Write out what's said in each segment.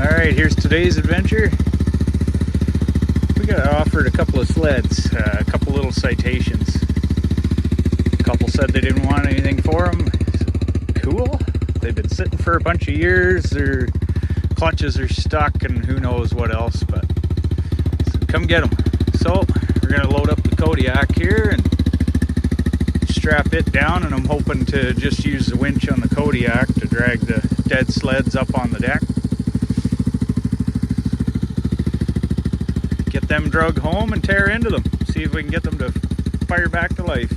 Alright, here's today's adventure. We got offered a couple of sleds, a couple little citations. A couple said they didn't want anything for them. Cool. They've been sitting for a bunch of years, their clutches are stuck and who knows what else, but come get them. So we're going to load up the Kodiak here and strap it down, and I'm hoping to just use the winch on the Kodiak to drag the dead sleds up on the deck. Get them drug home and tear into them. See if we can get them to fire back to life.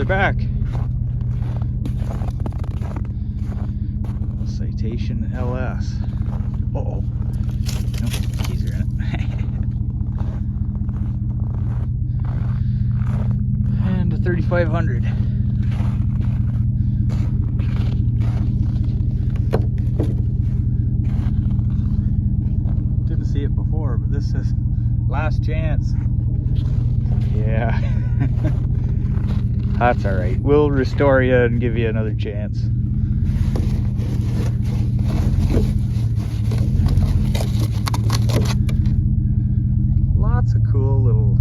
farther back. Citation LS. Uh-oh. Nope, keys are in it. And a 3500. Didn't see it before, but this is last chance. Yeah. That's all right. We'll restore you and give you another chance. Lots of cool little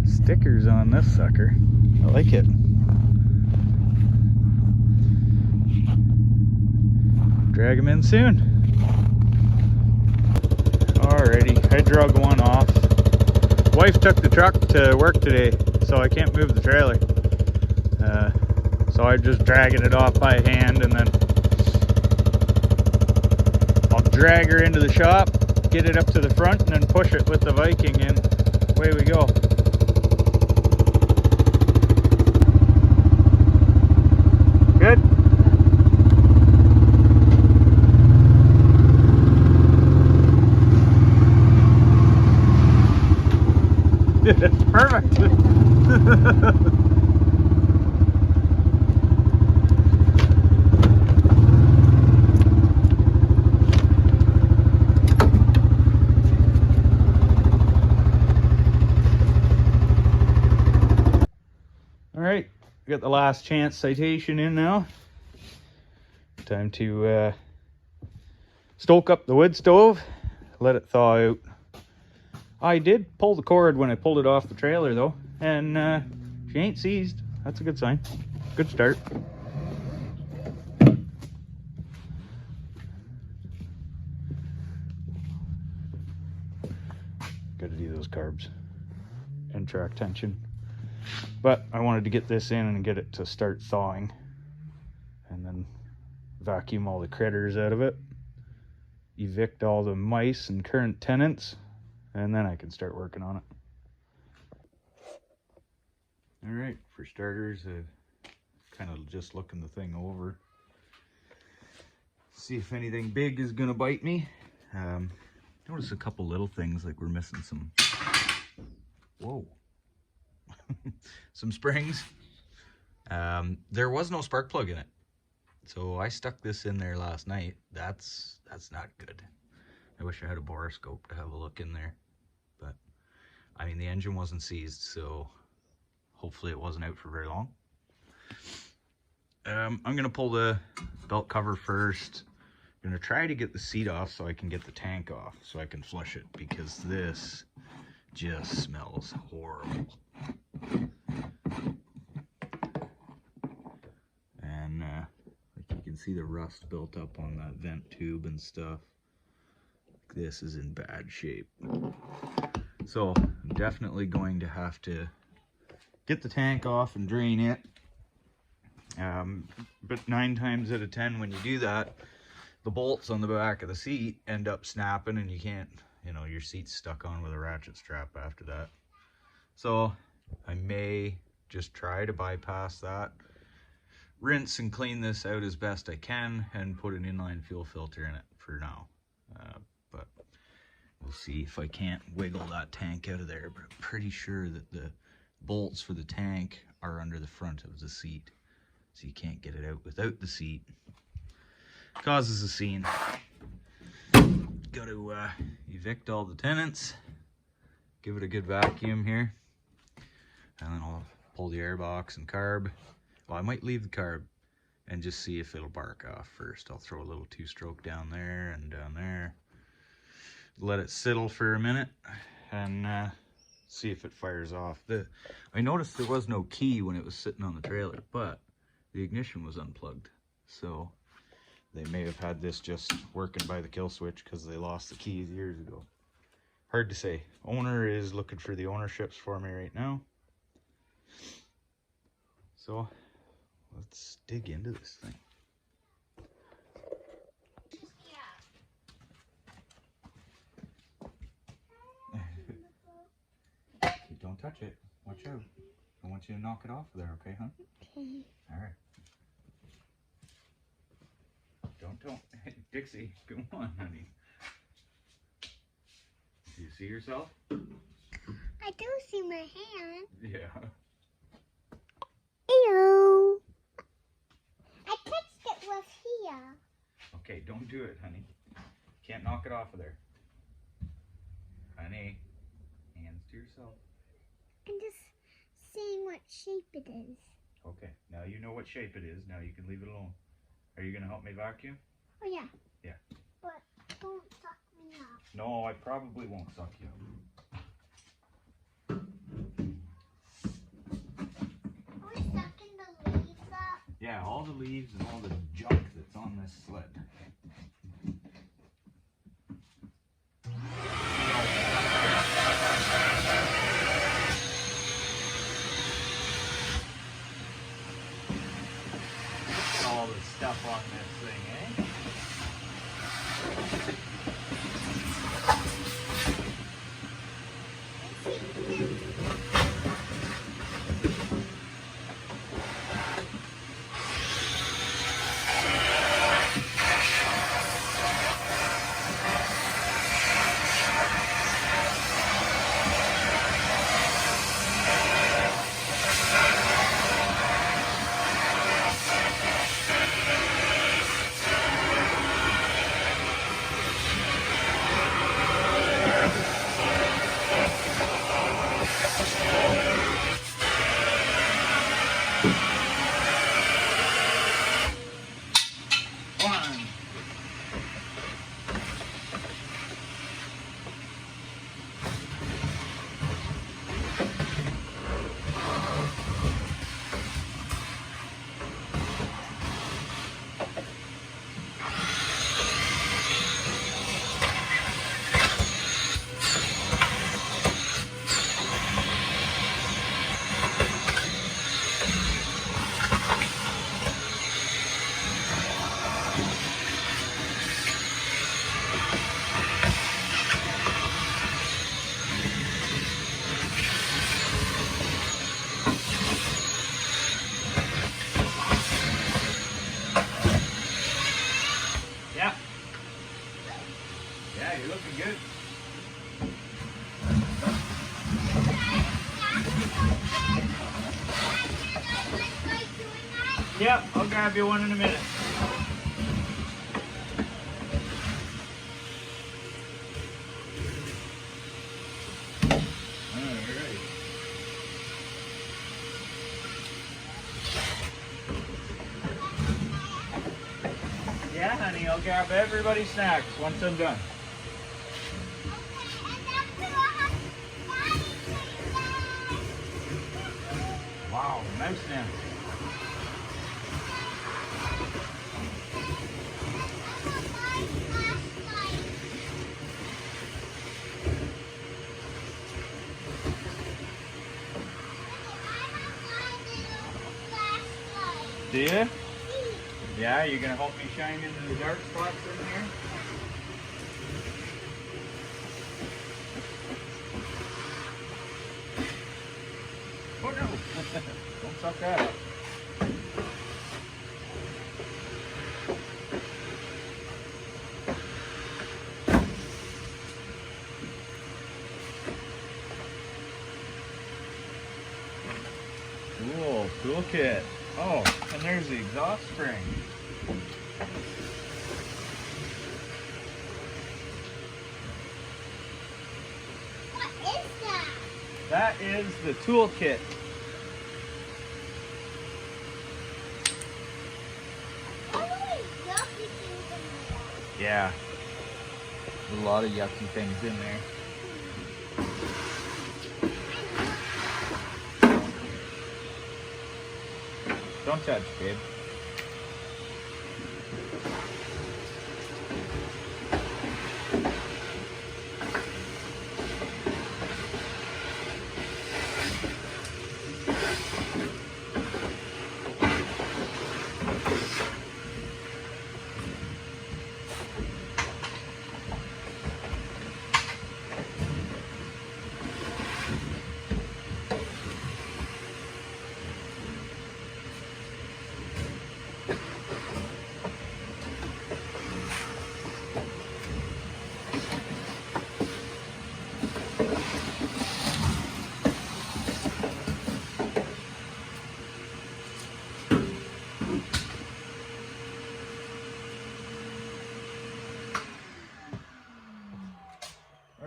stickers on this sucker. I like it. Drag them in soon. Alrighty, I drug one off. Wife took the truck to work today, so I can't move the trailer. So I'm just dragging it off by hand, and then I'll drag her into the shop, get it up to the front, and then push it with the Viking, and away we go. Good? Perfect. All right, we got the last chance citation in now. Time to stoke up the wood stove, let it thaw out. I did pull the cord when I pulled it off the trailer though, and she ain't seized. That's a good sign. Good start. Gotta do those carbs and track tension. But I wanted to get this in and get it to start thawing, and then vacuum all the critters out of it, evict all the mice and current tenants, and then I can start working on it. All right, for starters, kind of just looking the thing over, see if anything big is gonna bite me. Notice a couple little things, like we're missing some, whoa, some springs. There was no spark plug in it, so I stuck this in there last night. That's not good. I wish I had a borescope to have a look in there, but I mean, the engine wasn't seized, so hopefully it wasn't out for very long. I'm gonna pull the belt cover first. I'm gonna try to get the seat off so I can get the tank off, so I can flush it, because this just smells horrible. And like you can see the rust built up on that vent tube and stuff. This is in bad shape. So I'm definitely going to have to get the tank off and drain it. But 9 times out of 10 when you do that, the bolts on the back of the seat end up snapping, and you can't, you know, your seat's stuck on with a ratchet strap after that. So I may just try to bypass that, rinse and clean this out as best I can, and put an inline fuel filter in it for now. But we'll see if I can't wiggle that tank out of there. But I'm pretty sure that the bolts for the tank are under the front of the seat, so you can't get it out without the seat. Causes a scene. Got to evict all the tenants, give it a good vacuum here, and then I'll pull the airbox and carb. Well, I might leave the carb and just see if it'll bark off first. I'll throw a little 2-stroke down there and down there, let it settle for a minute, and see if it fires off. I noticed there was no key when it was sitting on the trailer, but the ignition was unplugged, so they may have had this just working by the kill switch because they lost the keys years ago. Hard to say. Owner is looking for the ownerships for me right now. So let's dig into this thing. Don't touch it. Watch out. Don't want you to knock it off of there, okay, hon? Okay. All right. Don't. Dixie, come on, honey. Do you see yourself? I do see my hand. Yeah. Ew. I touched it with here. Okay, don't do it, honey. Can't knock it off of there. Honey, hands to yourself. I'm just seeing what shape it is. Okay, now you know what shape it is. Now you can leave it alone. Are you going to help me vacuum? Oh, yeah. Yeah. But don't suck me up. No, I probably won't suck you up. Are we sucking the leaves up? Yeah, all the leaves and all the junk that's on this sled. All the stuff on this thing, eh? Yeah. Yeah, you're looking good. Yep, I'll grab you one in a minute. Alright. Yeah, honey, I'll grab everybody's snacks once I'm done. Wow, mouse nest. Do you? Yeah, you're gonna help me shine into the dark spots in here? Oh no! Don't suck that up. Cool, toolkit. Oh, and there's the exhaust spring. What is that? That is the toolkit. All those yucky things in there. Yeah. A lot of yucky things in there. Don't touch, babe.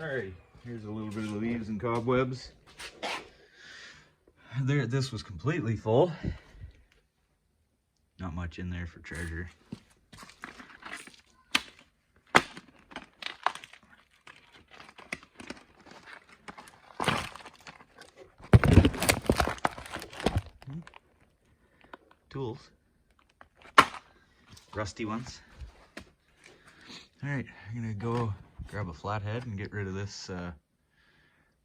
Alright, here's a little bit of leaves and cobwebs. There, this was completely full. Not much in there for treasure. Tools. Rusty ones. Alright, I'm gonna go grab a flathead and get rid of this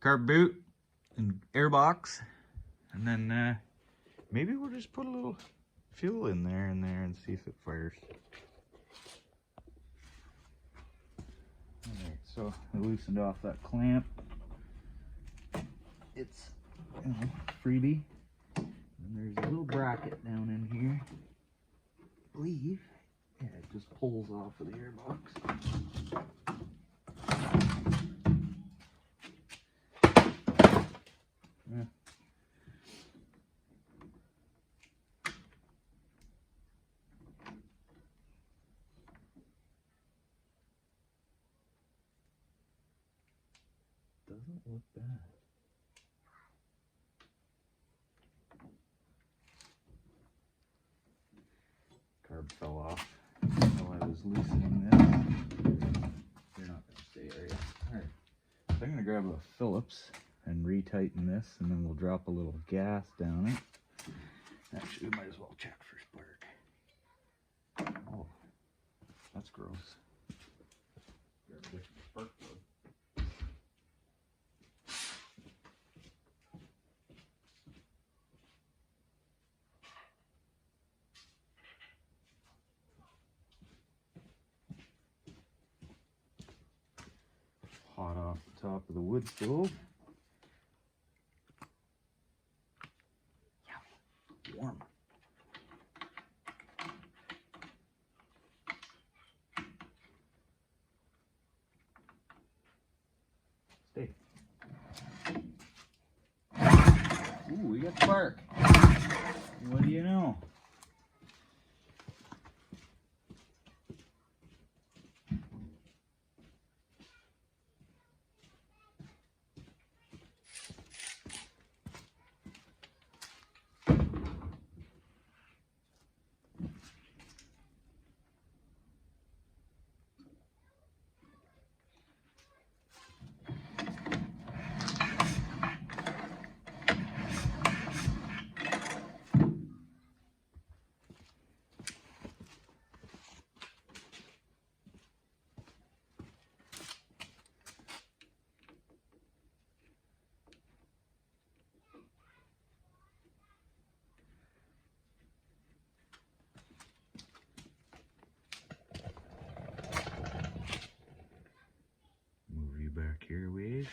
carb boot and airbox. And then maybe we'll just put a little fuel in there and see if it fires. Alright, so I loosened off that clamp. It's freebie. And there's a little bracket down in here. I believe. Yeah, it just pulls off of the airbox. Yeah. Doesn't look bad. Carb fell off while I was loosening this. You're not going to stay, are you? Alright. So I'm going to grab a Phillips and retighten this, and then we'll drop a little gas down it. Actually, we might as well check for spark. Oh, that's gross. Grab a different spark plug. Hot off the top of the wood stove. Yeah, warm. Stay. Ooh, we got spark. What do you know? Back here ways.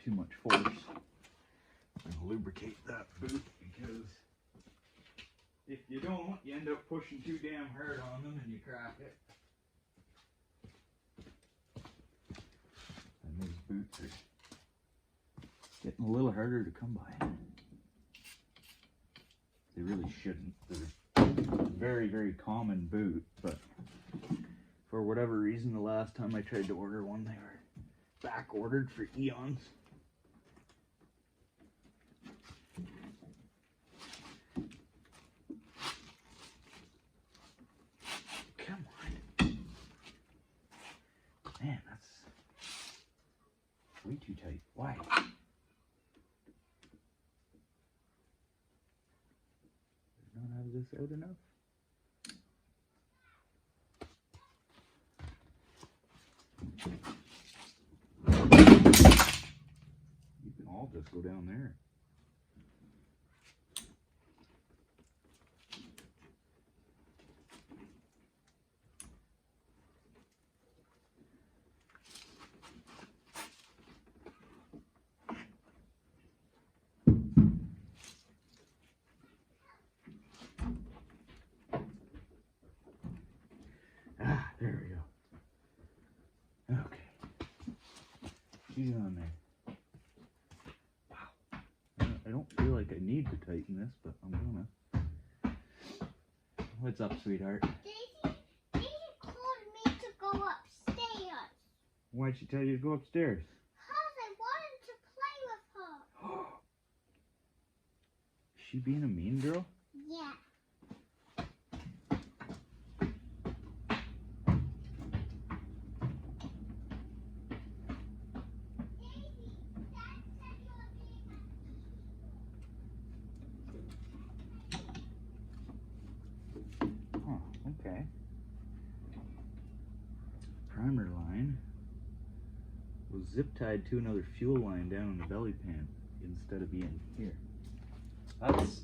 Too much force. I'm going to lubricate that boot, because if you don't, you end up pushing too damn hard on them and you crack it. And these boots are getting a little harder to come by. They really shouldn't. They're a very, very common boot, but for whatever reason, the last time I tried to order one, they were back ordered for eons. Come on. Man, that's way too tight. Why? Did I not have this out enough? You can all just go down there. she's on there. Wow. I don't feel like I need to tighten this, but I'm gonna. What's up, sweetheart? Daisy called me to go upstairs. Why'd she tell you to go upstairs? Because I wanted to play with her. Is she being a mean girl? Yeah. Okay. Primer line was zip tied to another fuel line down in the belly pan instead of being here. That's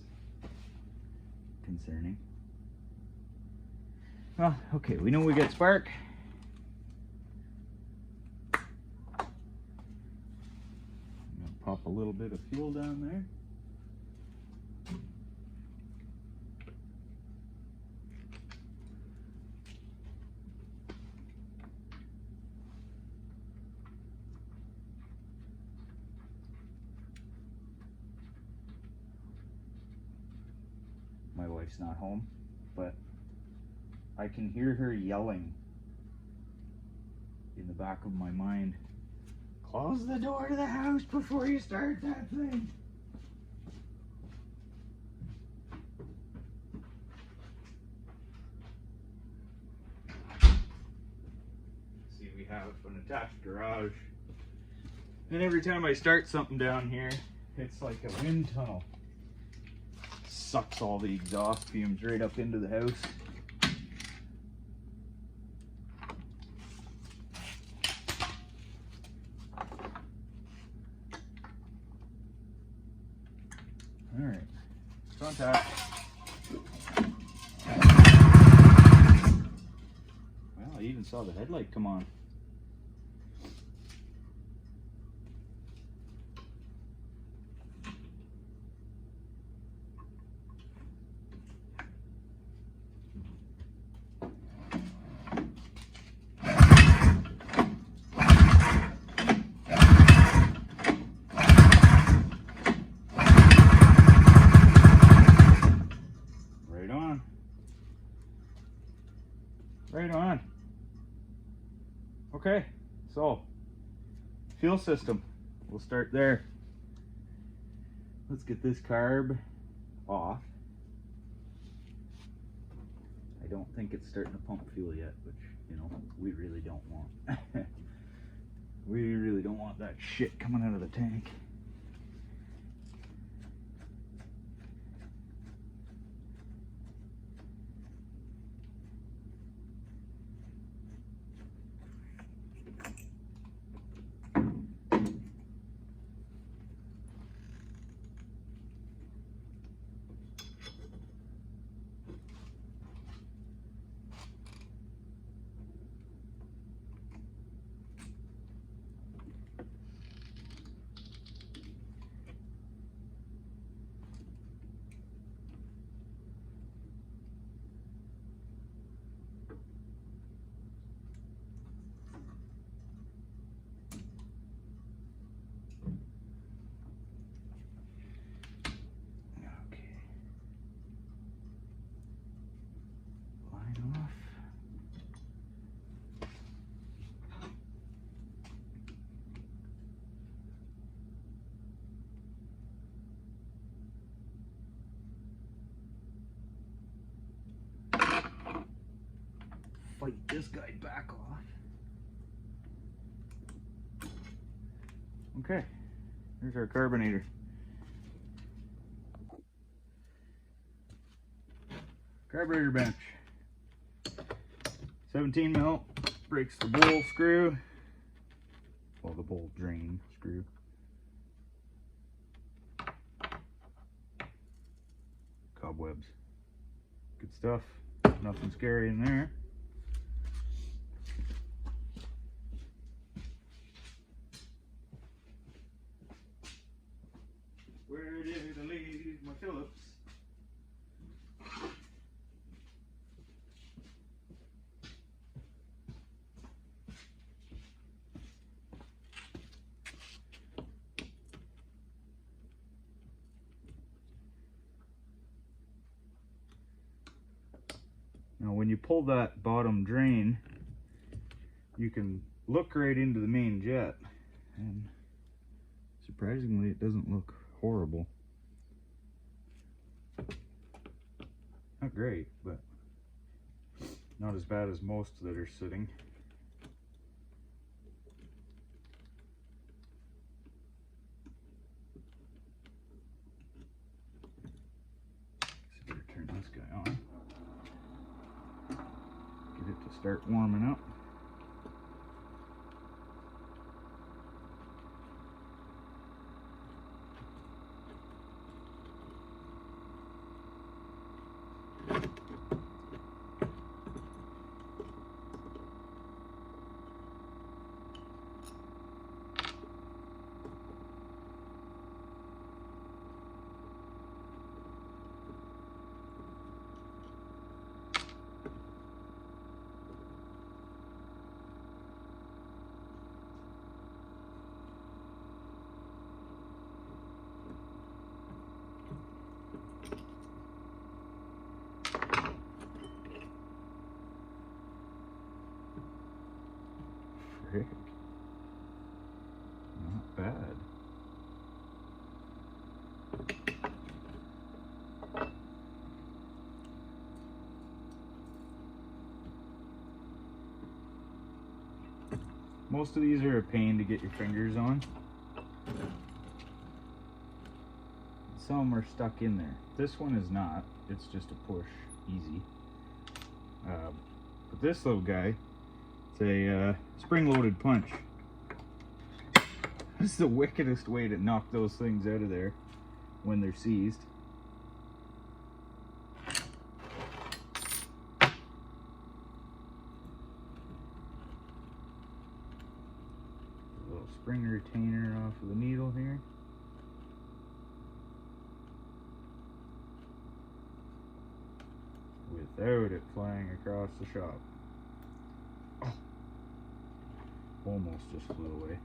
concerning. Well, okay, we know we got spark. I'm gonna pop a little bit of fuel down there. My wife's not home, but I can hear her yelling in the back of my mind, "Close the door to the house before you start that thing." See, we have an attached garage, and every time I start something down here, it's like a wind tunnel. Sucks all the exhaust fumes right up into the house. All right, contact. Well, I even saw the headlight come on. Right on. Okay, so fuel system. We'll start there. Let's get this carb off. I don't think it's starting to pump fuel yet, which, you know, we really don't want. We really don't want that shit coming out of the tank. Fight this guy back off. Okay, here's our carbonator. Carburetor bench. 17 mil breaks the bowl screw. Well, the bowl drain screw. Cobwebs. Good stuff. Nothing scary in there. Where did I leave my Phillips? Now when you pull that bottom drain, you can look right into the main jet, and surprisingly it doesn't look horrible. Not great, but not as bad as most that are sitting. So better turn this guy on. Get it to start warming up. Frick. Not bad. Most of these are a pain to get your fingers on. Some are stuck in there. This one is not. It's just a push, easy. But this little guy, it's a spring-loaded punch. This is the wickedest way to knock those things out of there when they're seized. A little spring retainer off of the needle here. Without it flying across the shop. Oh. Almost just flew away.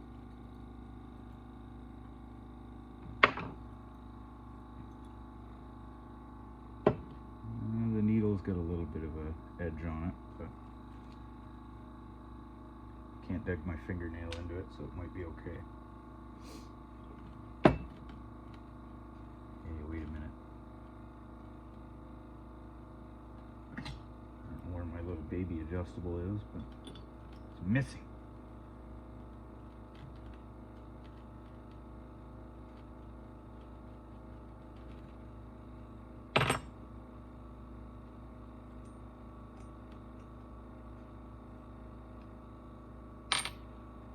The needle's got a little bit of a edge on it, but can't dig my fingernail into it, so it might be okay. Hey, wait a minute. I don't know where my little baby adjustable is, but it's missing.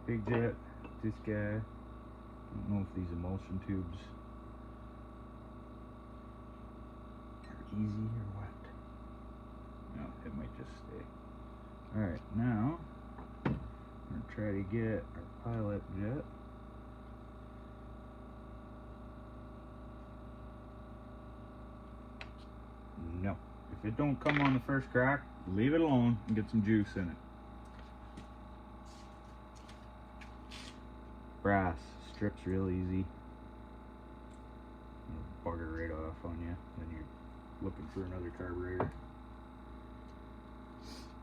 Big jet, this guy. I don't know if these emulsion tubes are easy or what. No, it might just stay. Alright, now I'm going to try to get our pilot jet. No. If it don't come on the first crack, leave it alone and get some juice in it. Brass strips real easy. It'll bugger right off on you. Then you're looking for another carburetor.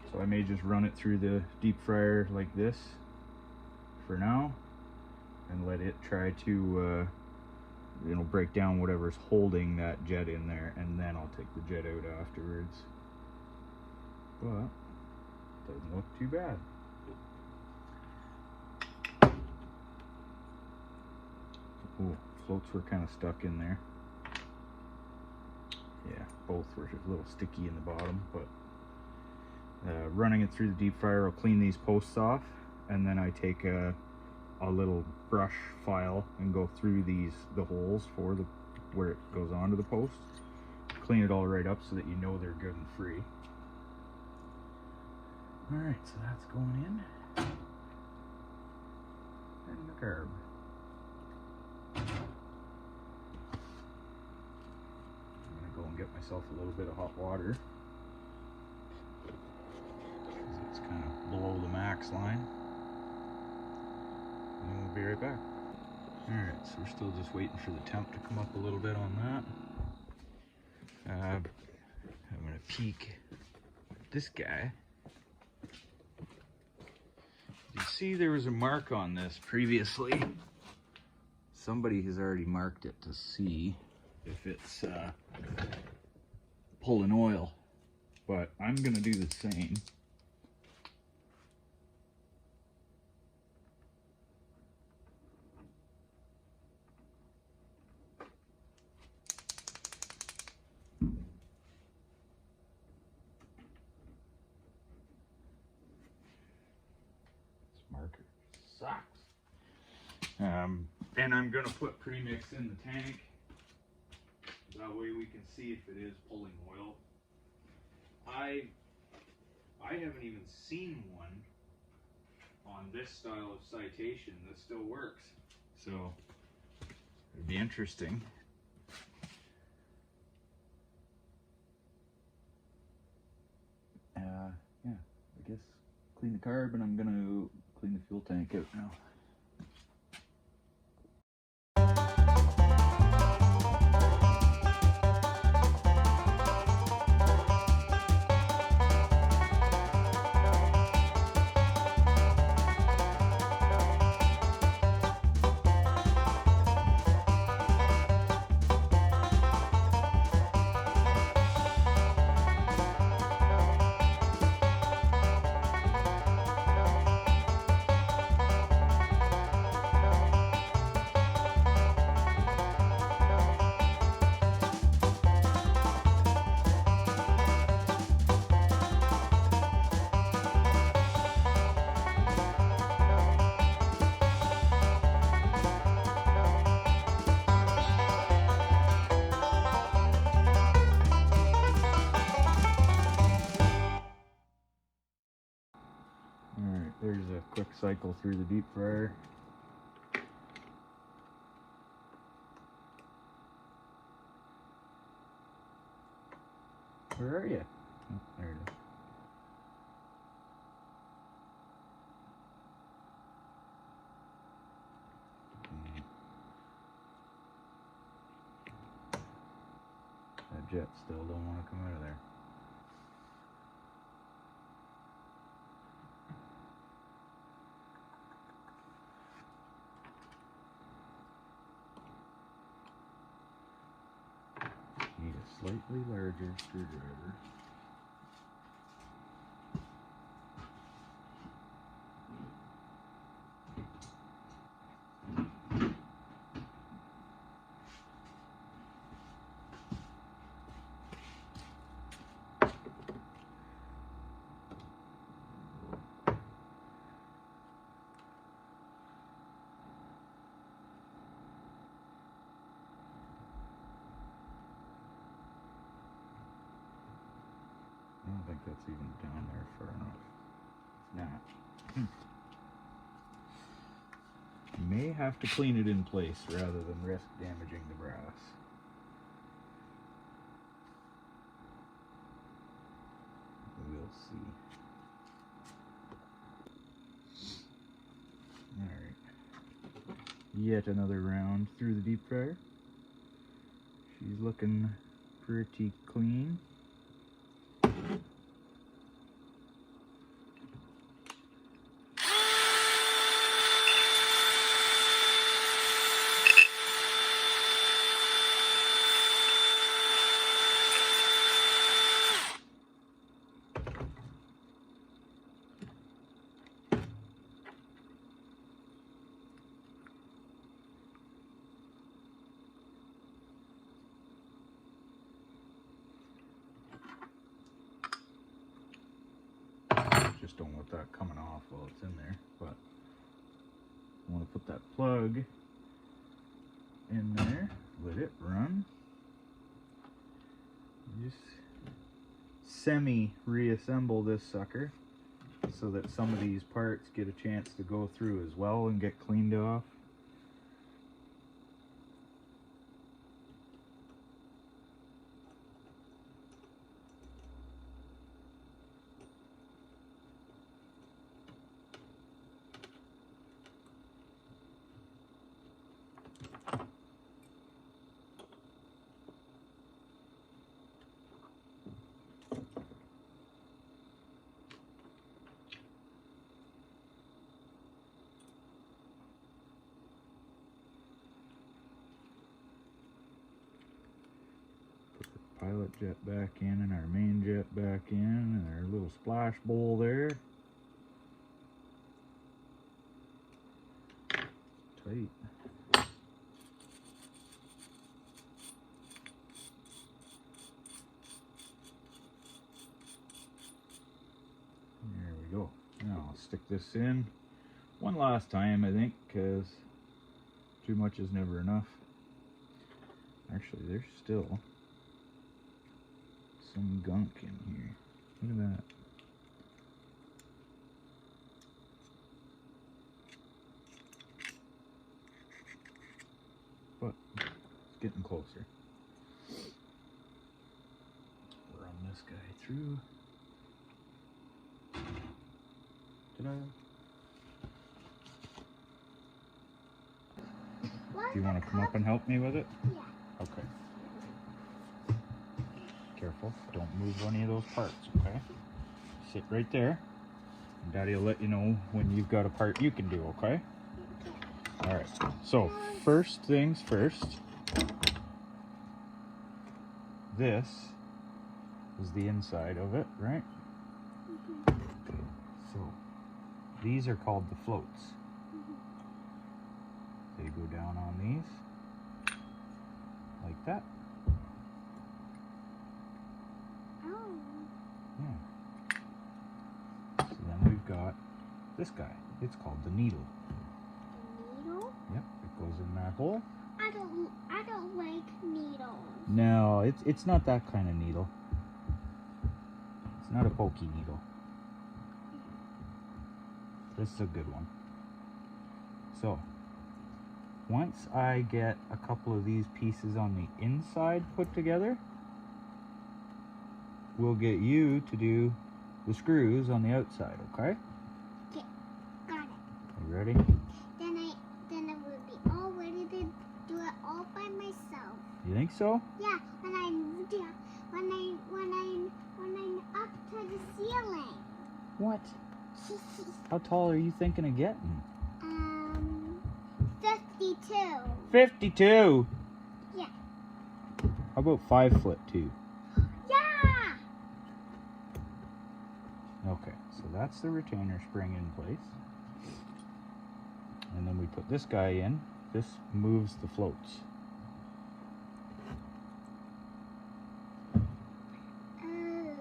So I may just run it through the deep fryer like this for now, and let it try to break down whatever's holding that jet in there, and then I'll take the jet out afterwards. But doesn't look too bad. Ooh, floats were kind of stuck in there. Yeah, both were a little sticky in the bottom, but running it through the deep fryer will clean these posts off, and then I take a little brush file and go through the holes for where it goes onto the post. Clean it all right up so that you know they're good and free. Alright, so that's going in. And the carb. Get myself a little bit of hot water because it's kind of below the max line, and we'll be right back. Alright, so we're still just waiting for the temp to come up a little bit on that. I'm going to peek this guy. You see there was a mark on this previously. Somebody has already marked it to see if it's pulling oil, but I'm gonna do the same. This marker sucks. And I'm gonna put premix in the tank. That way we can see if it is pulling oil. I haven't even seen one on this style of citation that still works. So it'd be interesting. Yeah, I guess clean the carb, and I'm gonna clean the fuel tank out now. Alright, there's a quick cycle through the deep fryer. Where are you? Oh, there it is. That jet still don't want to come out of there. Need a slightly larger screwdriver. I don't think that's even down there far enough. It's not. You may have to clean it in place rather than risk damaging the brass. We'll see. Alright. Yet another round through the deep fryer. She's looking pretty clean. Just don't want that coming off while it's in there, but I want to put that plug in there, let it run. Just semi-reassemble this sucker so that some of these parts get a chance to go through as well and get cleaned off. pilot jet back in and our main jet back in and our little splash bowl there. Tight. There we go. Now I'll stick this in one last time, I think, because too much is never enough. Actually, there's still some gunk in here. Look at that. But it's getting closer. Run this guy through. Ta-da. Do you want to come up and help me with it? Yeah. Okay. Careful, don't move any of those parts, okay? Sit right there, and Daddy will let you know when you've got a part you can do, okay? All right, so first things first, this is the inside of it, right? So these are called the floats. They go down on these, like that. Yeah. So then we've got this guy. It's called the needle. The needle? Yep, it goes in that hole. I don't like needles. No, it's not that kind of needle. It's not a pokey needle. This is a good one. So, once I get a couple of these pieces on the inside put together, we'll get you to do the screws on the outside, okay? Okay, got it. You ready? Then I will be all ready to do it all by myself. You think so? Yeah, when I'm up to the ceiling. What? How tall are you thinking of getting? 52. 52! Yeah. How about 5'2"? Yeah. Okay, so that's the retainer spring in place. And then we put this guy in. This moves the floats. Oh.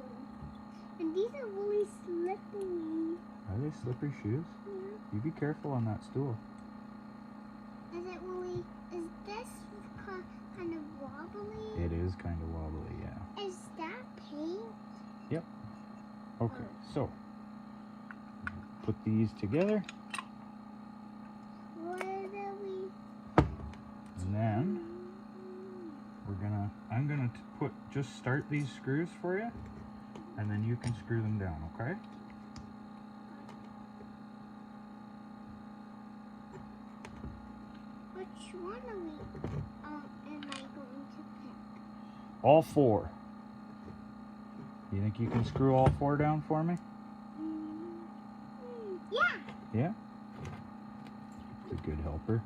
And these are really slippery. Are they slippery shoes? Yeah. You be careful on that stool. Is this kind of wobbly? It is kind of wobbly, yeah. Is that paint? Yep. Okay, so put these together. What are we? And then I'm gonna just start these screws for you, and then you can screw them down, okay? Which one am I going to pick? All four. You think you can screw all four down for me? Yeah. Yeah? It's a good helper.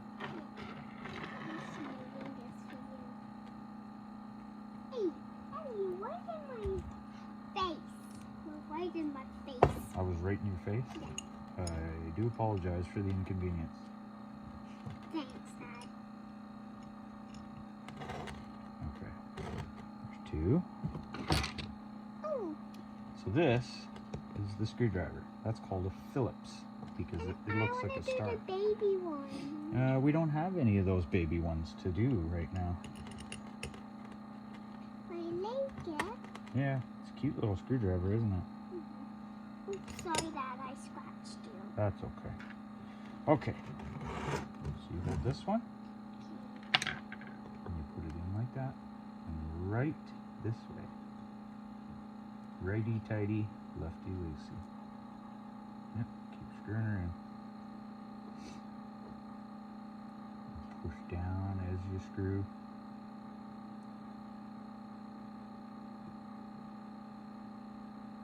Hey, Eddie, why in my face? Why in my face? I was right in your face? Yeah. I do apologize for the inconvenience. Thanks, Dad. Okay. There's two. Oh. So this is the screwdriver. That's called a Phillips because it looks like a star. I want to do the baby one. We don't have any of those baby ones to do right now. I like it. Yeah, it's a cute little screwdriver, isn't it? Oops, sorry, Dad. I scratched you. That's okay. Okay. So you hold this one. And you put it in like that. And right this way. Righty tighty, lefty loosey. Yep, keep screwing her in. Push down as you screw.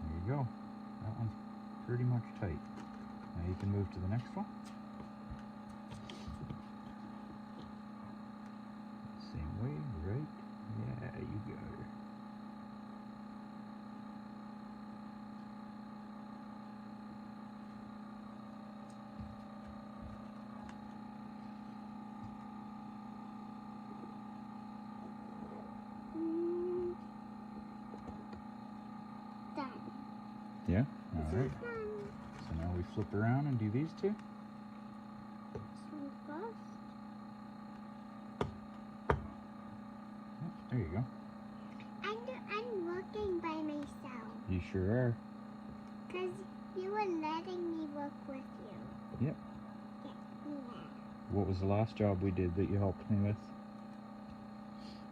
There you go. That one's pretty much tight. Now you can move to the next one. Same way, right? Yeah, you got her. Yeah? This Alright. is done. So now we flip around and do these two. This one first. Yep, there you go. I'm working by myself. You sure are. Because you were letting me work with you. Yep. Yeah. What was the last job we did that you helped me with?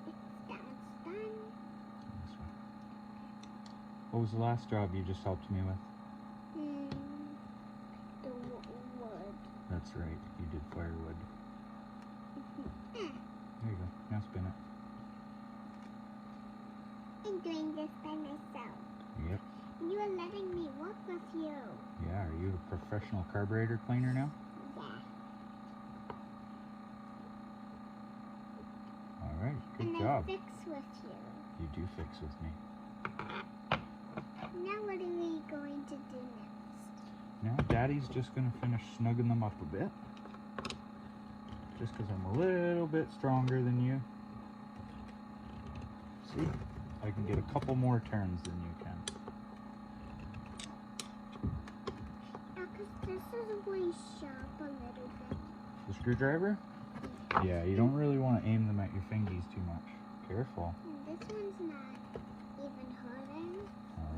That's done. This one. What was the last job you just helped me with? The wood. That's right, you did firewood. There you go. Now spin it. I'm doing this by myself. Yep. You are letting me work with you. Yeah, are you a professional carburetor cleaner now? Yeah. Alright, good And job. I fix with you. You do fix with me. Now what are we going to do next? Now Daddy's just going to finish snugging them up a bit. Just because I'm a little bit stronger than you. See? I can get a couple more turns than you can. Because this is way sharp a little bit. The screwdriver? Yeah, you don't really want to aim them at your fingies too much. Careful. This one's not even hurting.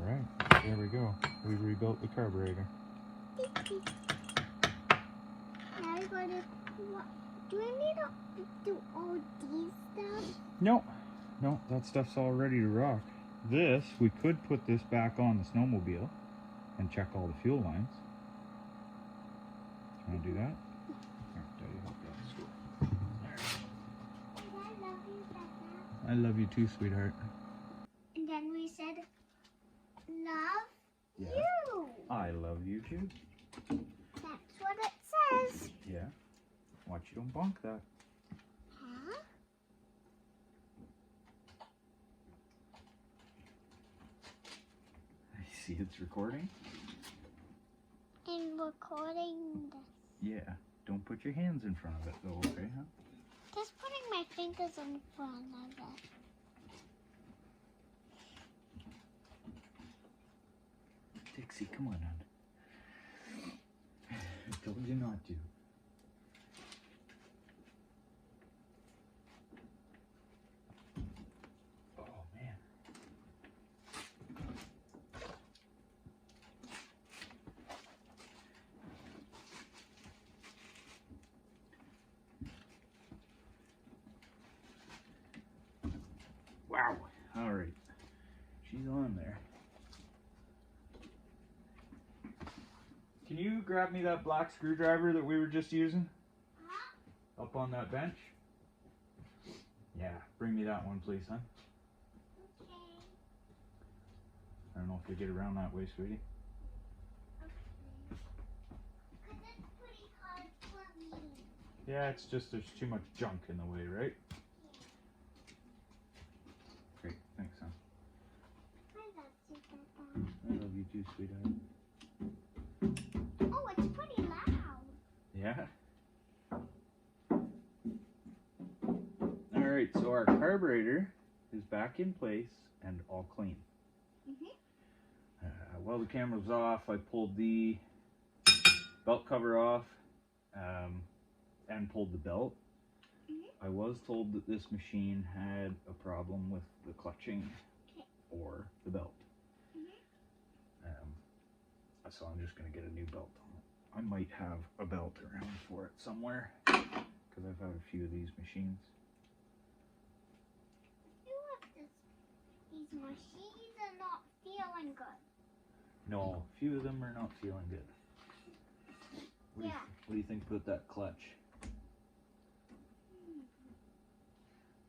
Alright, there we go. We rebuilt the carburetor. Now we're going to... What? Do we need to do all these stuff? No, no, that stuff's all ready to rock. This, we could put this back on the snowmobile and check all the fuel lines. Want to do that? Here, Daddy, help you out the school. There. I love you, Becca. I love you too, sweetheart. And then we said, love Yeah. you. I love you too. That's what it says. Yeah. Watch you don't bonk that. Huh? I see it's recording. And recording this. Yeah. Don't put your hands in front of it though, okay, huh? Just putting my fingers in front of it. Dixie, come on, hon. I told you not to. Oh, man. Wow. All right. She's on there. Can you grab me that black screwdriver that we were just using? Huh? Up on that bench? Yeah, bring me that one, please, huh? Okay. I don't know if we get around that way, sweetie. Okay. Because it's pretty hard for me. Yeah, it's just there's too much junk in the way, right? Great, thanks, son. I love you, Papa. I love you too, sweetheart. Oh, it's pretty loud. Yeah? Alright, so our carburetor is back in place and all clean. While the camera was off, I pulled the belt cover off and pulled the belt. I was told that this machine had a problem with the clutching or the belt. So I'm just going to get a new belt on it. I might have a belt around for it somewhere because I've had a few of these machines. These machines are not feeling good. No, a few of them are not feeling good. What do you think about that clutch?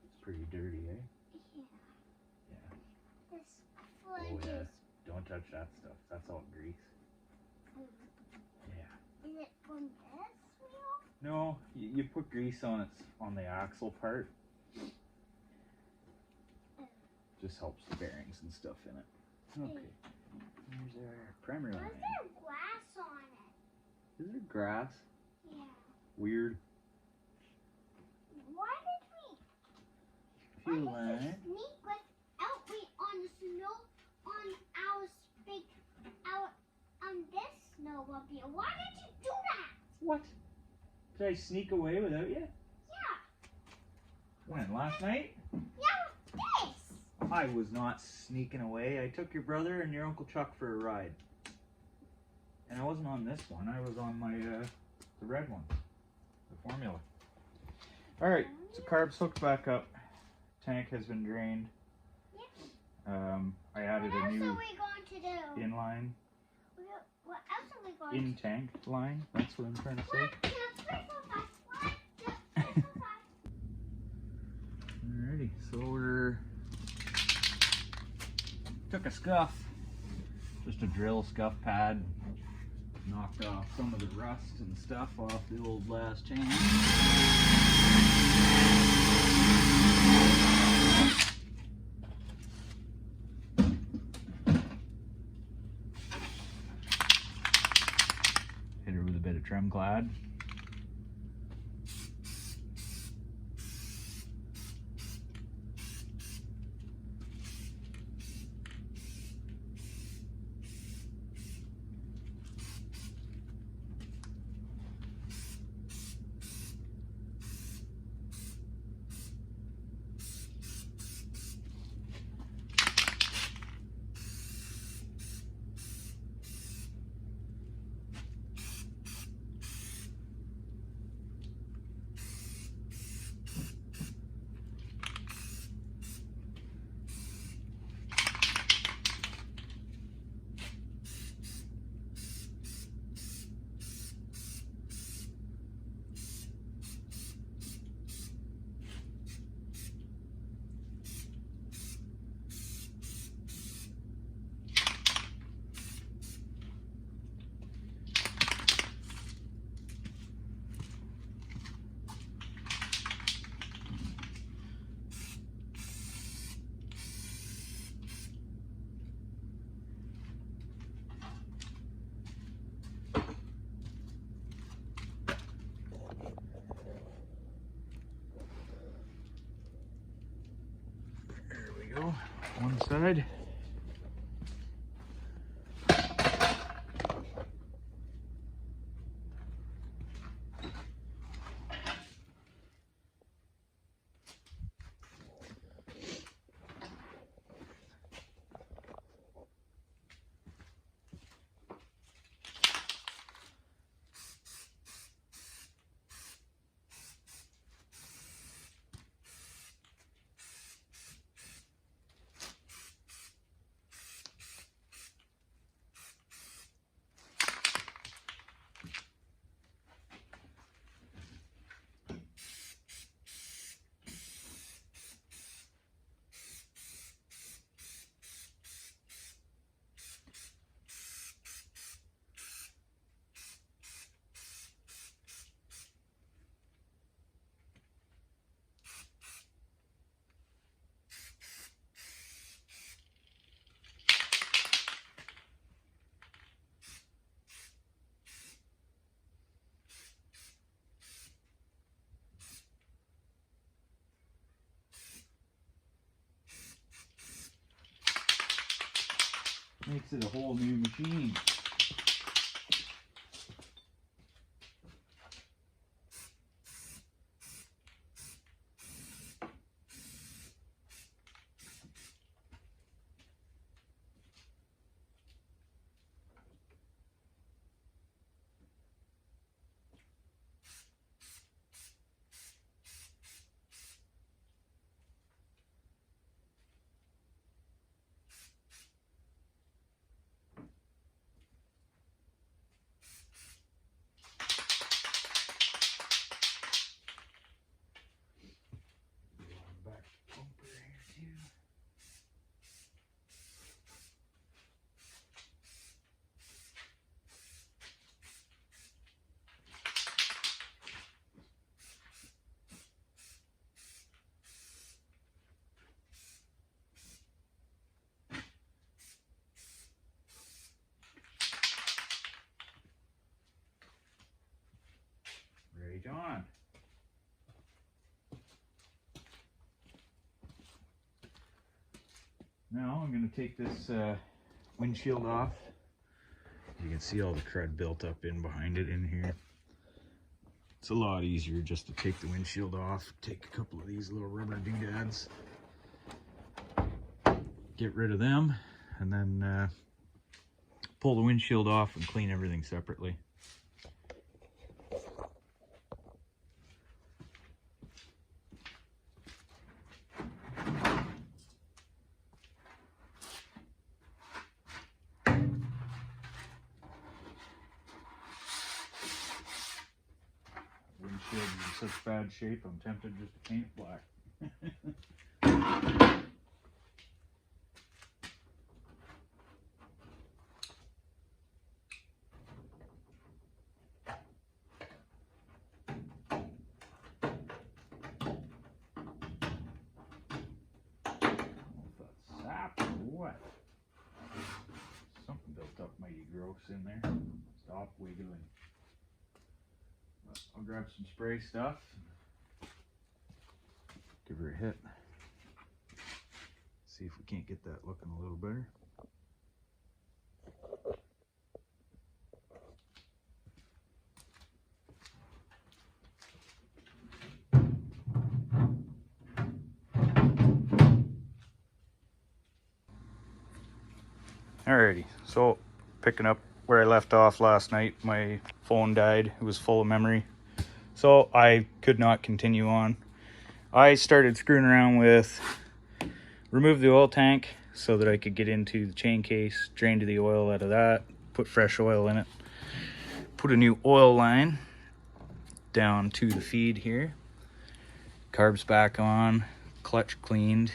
It's pretty dirty, eh? Yeah. Yeah. This fridge Oh yeah. is... Don't touch that stuff. That's all grease. Yeah. Is it from this wheel? No, you put grease on the axle part. Just helps the bearings and stuff in it. Okay. Here's our primer line. Why is there grass on it? Is there grass? Yeah. Weird. Why did Fuel we line. sneak without we on the snow on our guys sneak away without you? Yeah. When? Last night? Yeah, with this. I was not sneaking away. I took your brother and your Uncle Chuck for a ride. And I wasn't on this one. I was on my, the red one. The formula. Alright, so carbs hooked back up. Tank has been drained. Yeah. I added What a else new are we going to do? inline, What else are we going to do? in-tank line. That's what I'm trying to say. 1, 2, 3, 4, 5. 1, 2, 3, 4, 5. Alrighty, so we're... Took a scuff. Just a drill scuff pad. Knocked off some of the rust and stuff off the old last chain. Hit her with a bit of trim clad. Go one side. Makes it a whole new machine. Back bumper here too. Right on. Now I'm going to take this windshield off. You can see all the crud built up in behind it in here. It's a lot easier just to take the windshield off, take a couple of these little rubber doodads, get rid of them, and then pull the windshield off and clean everything separately. Windshield is in such bad shape, I'm tempted just to paint it black. Sap or what? Something built up mighty gross in there. Stop wiggling. I'll grab some spray stuff. Give her a hit. See if we can't get that looking a little better. Alrighty, so picking up where I left off last night, my phone died. It was full of memory, so I could not continue on. I started screwing around with remove the oil tank so that I could get into the chain case, drain the oil out of that, put fresh oil in it, put a new oil line down to the feed here, carbs back on, clutch cleaned,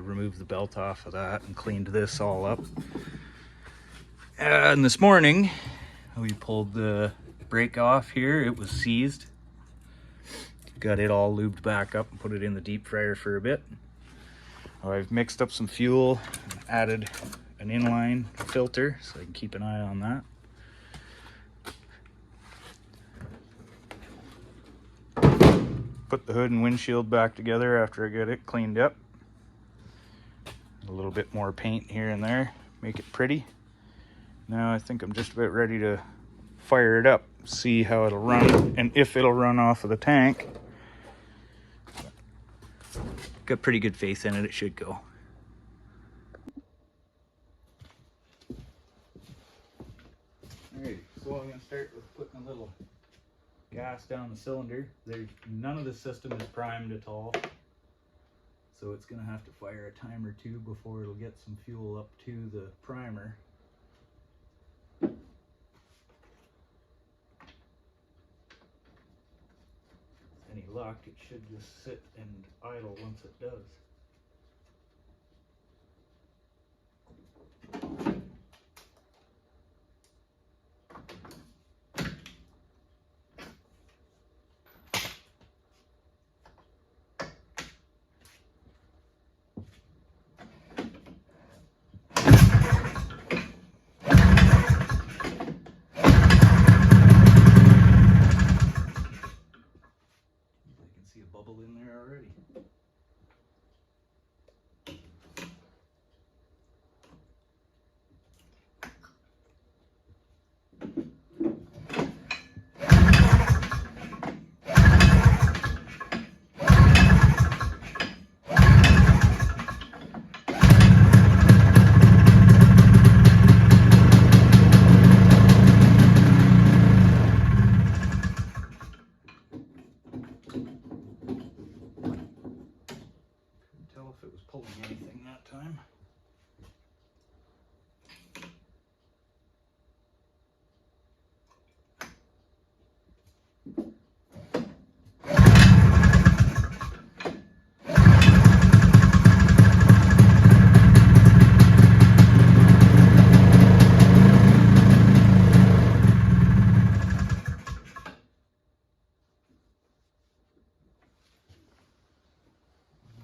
removed the belt off of that and cleaned this all up. And this morning we pulled the brake off here. It was seized. Got it all lubed back up and put it in the deep fryer for a bit. I've mixed up some fuel, added an inline filter so I can keep an eye on that. Put the hood and windshield back together after I get it cleaned up. A little bit more paint here and there, make it pretty. Now I think I'm just about ready to fire it up, see how it'll run and if it'll run off of the tank. Got pretty good faith in it, it should go. Alright, so I'm going to start with putting a little gas down the cylinder. None of the system is primed at all, so it's going to have to fire a time or two before it'll get some fuel up to the primer. Any luck, it should just sit and idle once it does. Bubble in there already. If it was pulling anything that time.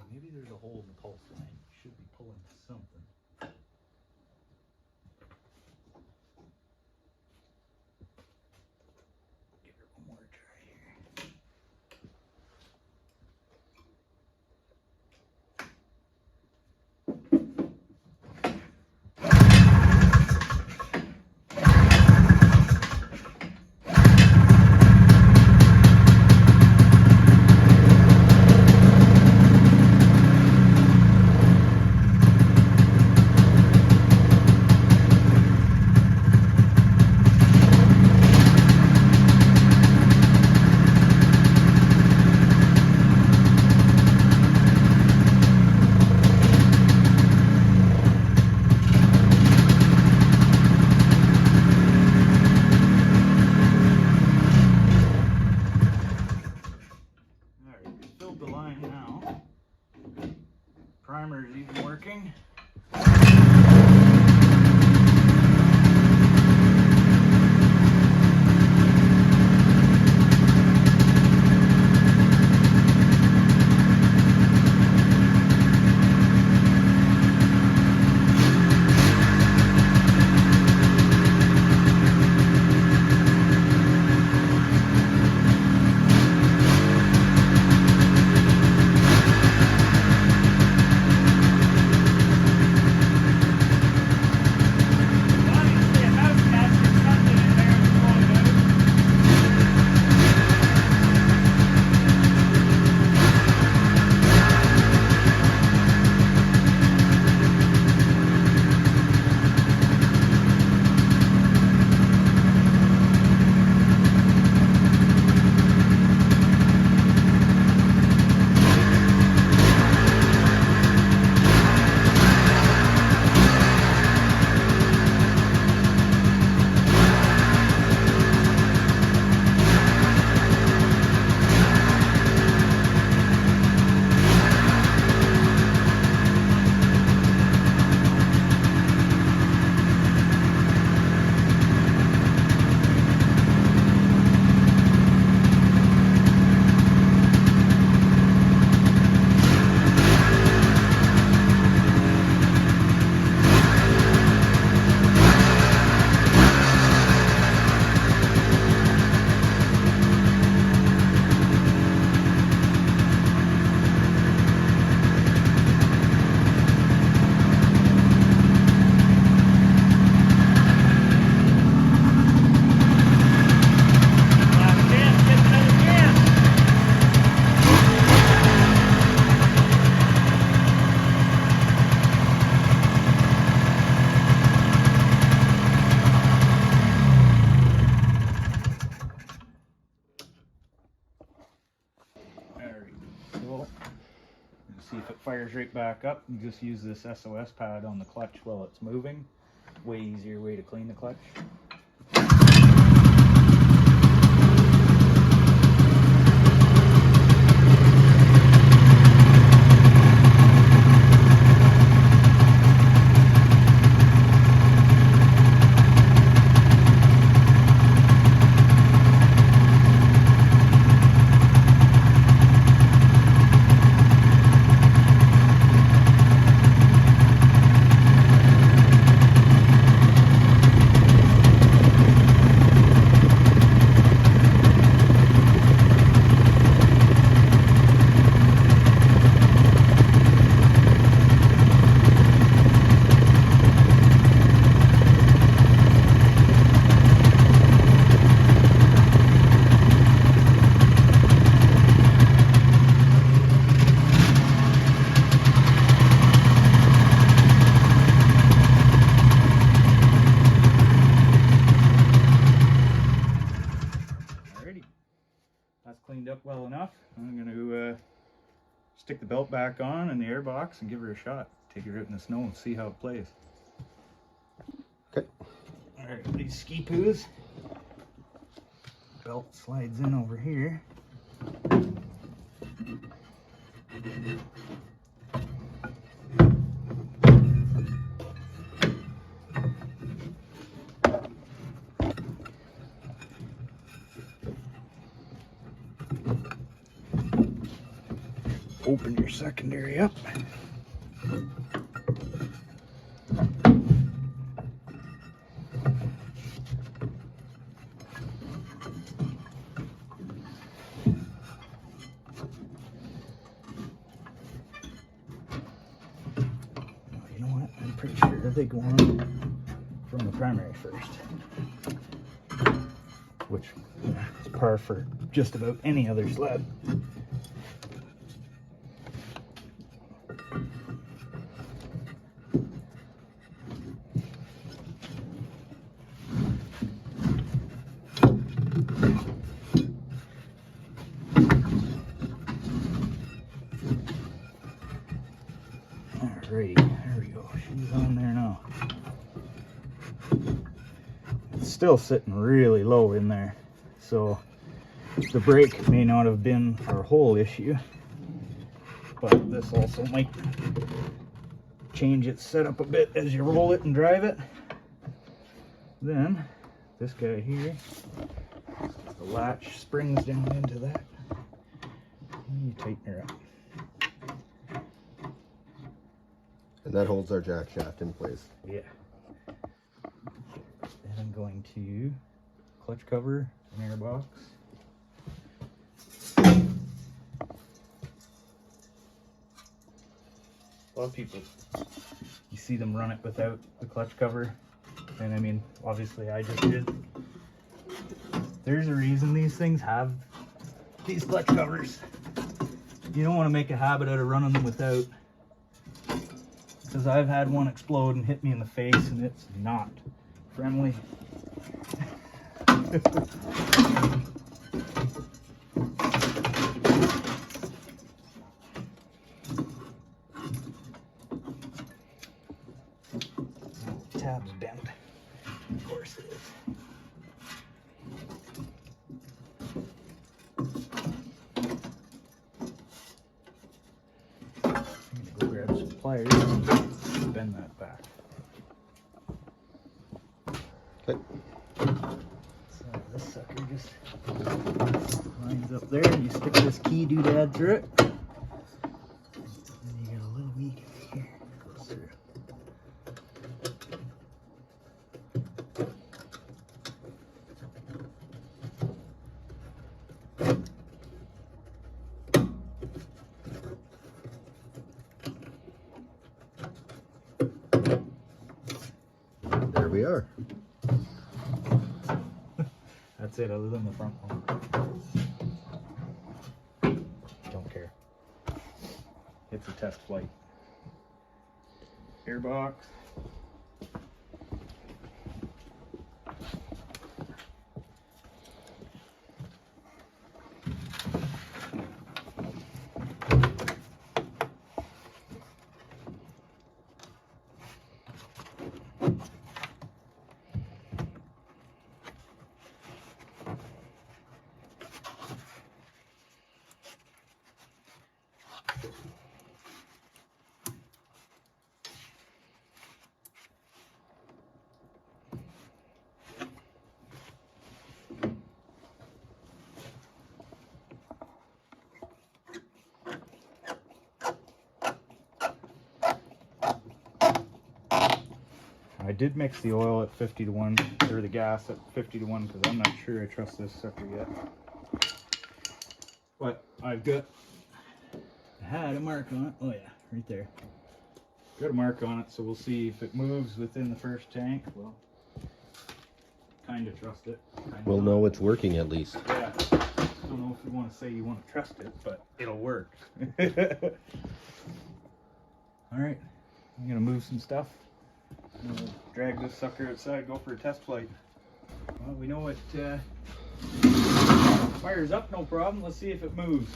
Maybe there's a hole in the pulse line. It should be pulling something. Give it one more try here. Primer is even working. See if it fires right back up. You just use this SOS pad on the clutch while it's moving. Way easier way to clean the clutch. That's cleaned up well enough. I'm going to stick the belt back on in the air box and give her a shot. Take her out in the snow and see how it plays. Okay. Alright, these ski poos. Belt slides in over here. Open your secondary up. You know what? I'm pretty sure they go on from the primary first, which is par for just about any other sled. Alrighty, there we go. She's on there now. It's still sitting really low in there, so the brake may not have been our whole issue. but this also might change its setup a bit as you roll it and drive it. Then this guy here, the latch springs down into that, and you tighten her up. And that holds our jack shaft in place. Yeah. Then I'm going to clutch cover, an air box. A lot of people, you see them run it without the clutch cover, and I mean, obviously I just did. There's a reason these things have these clutch covers. You don't want to make a habit out of running them without, because I've had one explode and hit me in the face, and it's not friendly. Tab's bent. Of course it is. I'm gonna go grab some pliers and bend that back. Okay. So this sucker just lines up there, and you stick this key doodad through it. And you got a little wee guy here that goes through. There we are. That's it, other than the front one. Don't care. It's a test flight. Airbox. I did mix the oil at 50 to 1, or the gas at 50 to 1, because I'm not sure I trust this sucker yet. But I've got, I had a mark on it. Oh yeah, right there. Got a mark on it, so we'll see if it moves within the first tank. Well, kind of trust it. We'll know it's working at least. Yeah. I don't know if you want to say you want to trust it, but it'll work. Alright, I'm going to move some stuff. We'll drag this sucker outside, go for a test flight. Well, we know it fires up, no problem. Let's see if it moves.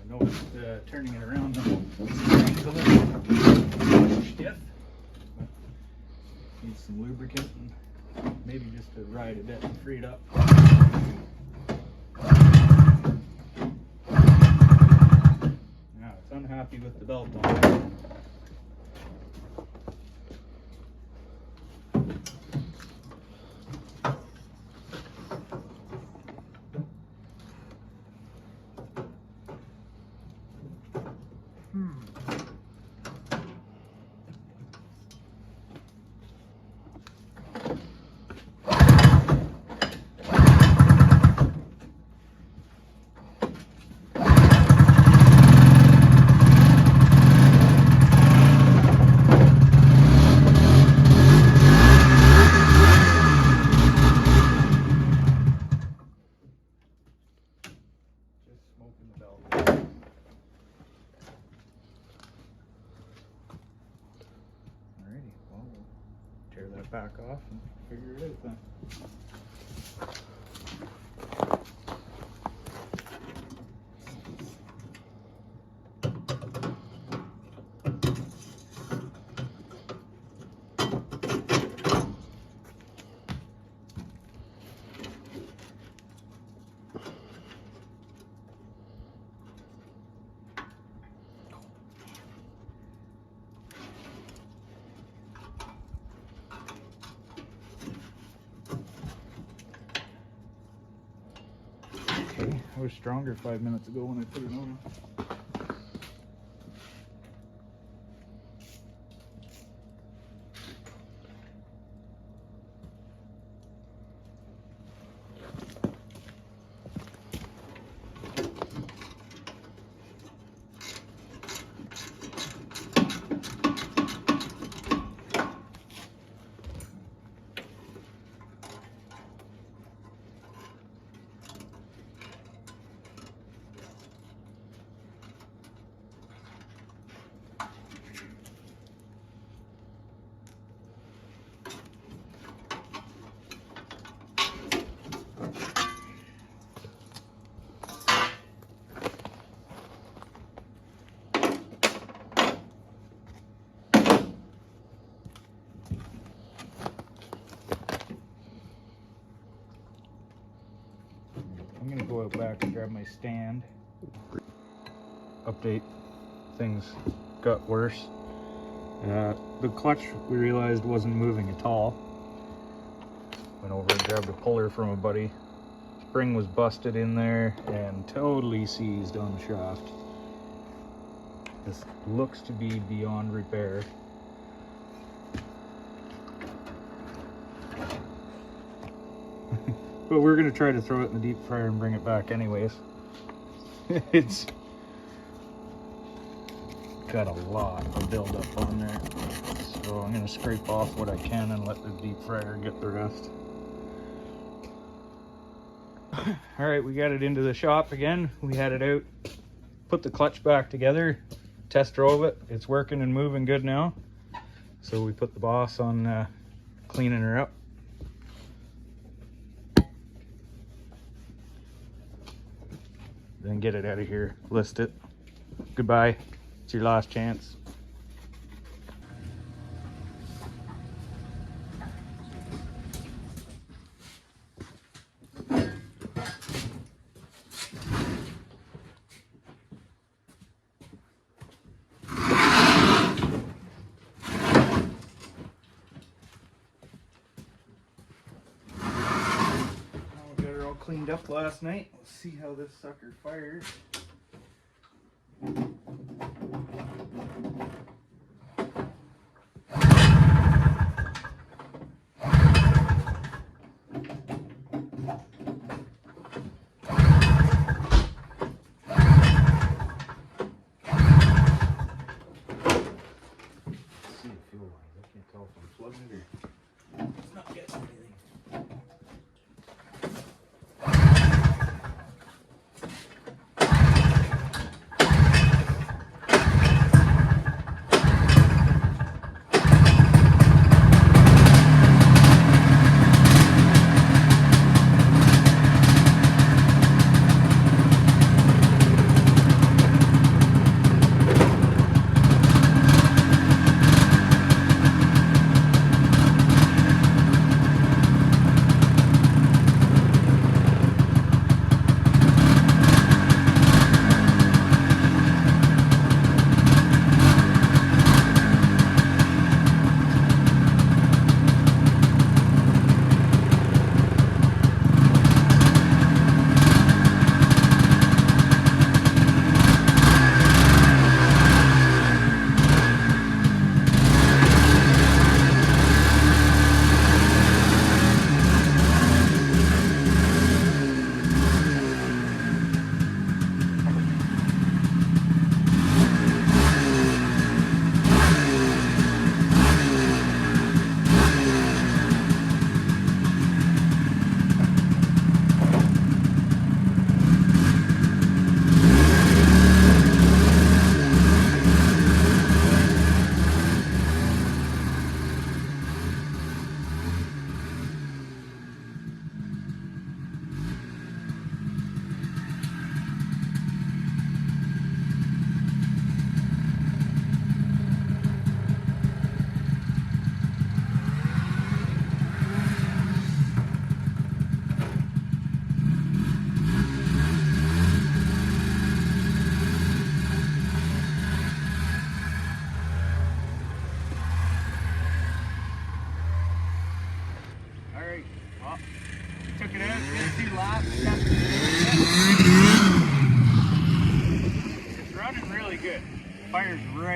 I know it's turning it around now. It's a little stiff. Needs some lubricant and maybe just to ride a bit and free it up. Now it's unhappy with the belt on it. Tear that back off and figure it out then. It was stronger 5 minutes ago when I put it on. I'm gonna go out back and grab my stand. Update, things got worse. The clutch we realized wasn't moving at all. Went over and grabbed a puller from a buddy. Spring was busted in there and totally seized on the shaft. This looks to be beyond repair. But we're gonna try to throw it in the deep fryer and bring it back anyways. It's got a lot of buildup on there. So I'm gonna scrape off what I can and let the deep fryer get the rest. All right, we got it into the shop again. We had it out, put the clutch back together, test drove it. It's working and moving good now. So we put the boss on cleaning her up. Then get it out of here, list it. Goodbye, it's your last chance. Cleaned up last night. Let's see how this sucker fires. See the fuel lines. I can't tell if I'm plugging it or it's not getting anything. Took it out, did 2 laps.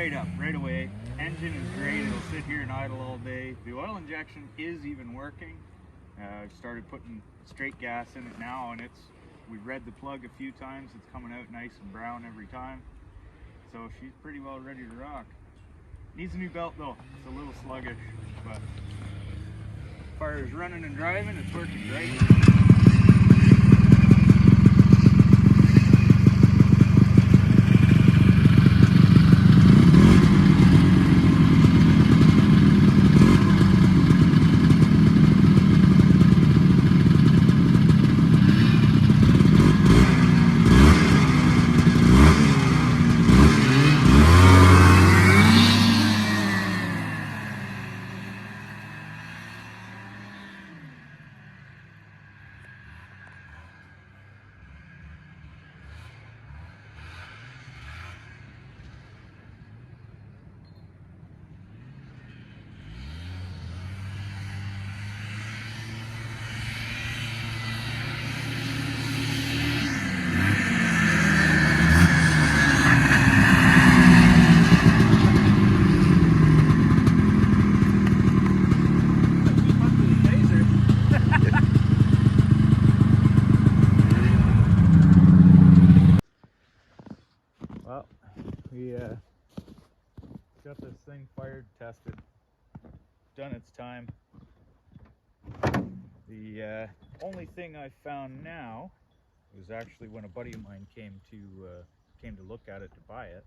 right up, right away. Engine is great, it'll sit here and idle all day. The oil injection is even working. I've started putting straight gas in it now, and we read the plug a few times. It's coming out nice and brown every time. So she's pretty well ready to rock. Needs a new belt though, it's a little sluggish, but fire's running and driving, it's working great. Well, we got this thing fired, tested, done its time. The only thing I found now was actually when a buddy of mine came to look at it to buy it.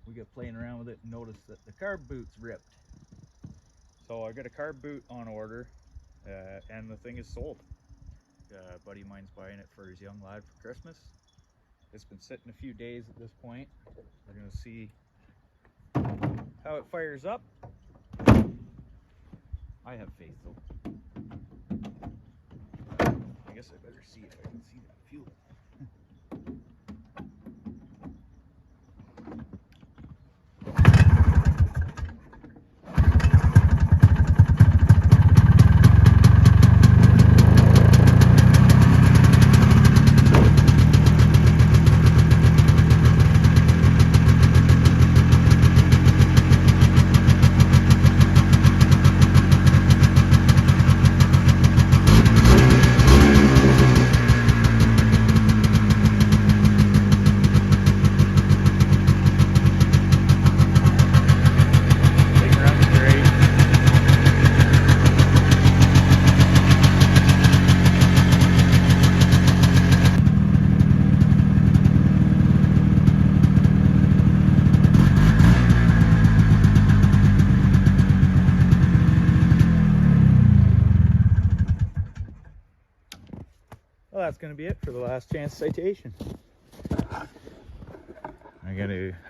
We got playing around with it and noticed that the carb boot's ripped. So I got a carb boot on order, and the thing is sold. A buddy of mine's buying it for his young lad for Christmas. It's been sitting a few days at this point. We're gonna see how it fires up. I have faith though. I guess I better see if I can see that fuel. Well, that's going to be it for the last chance citation. I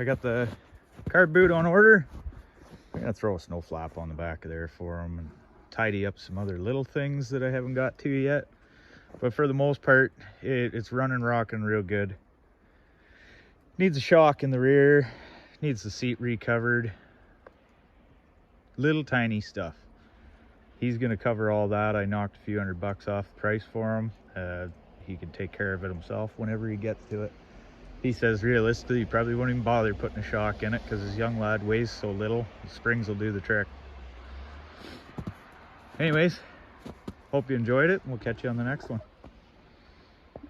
got the carb boot on order. I'm going to throw a snow flap on the back of there for them and tidy up some other little things that I haven't got to yet. But for the most part, it's running, rocking real good. Needs a shock in the rear, needs the seat recovered. Little tiny stuff. He's going to cover all that. I knocked a few $100 off the price for him. He can take care of it himself whenever he gets to it. He says realistically he probably won't even bother putting a shock in it because his young lad weighs so little. The springs will do the trick. Anyways, hope you enjoyed it. We'll catch you on the next one.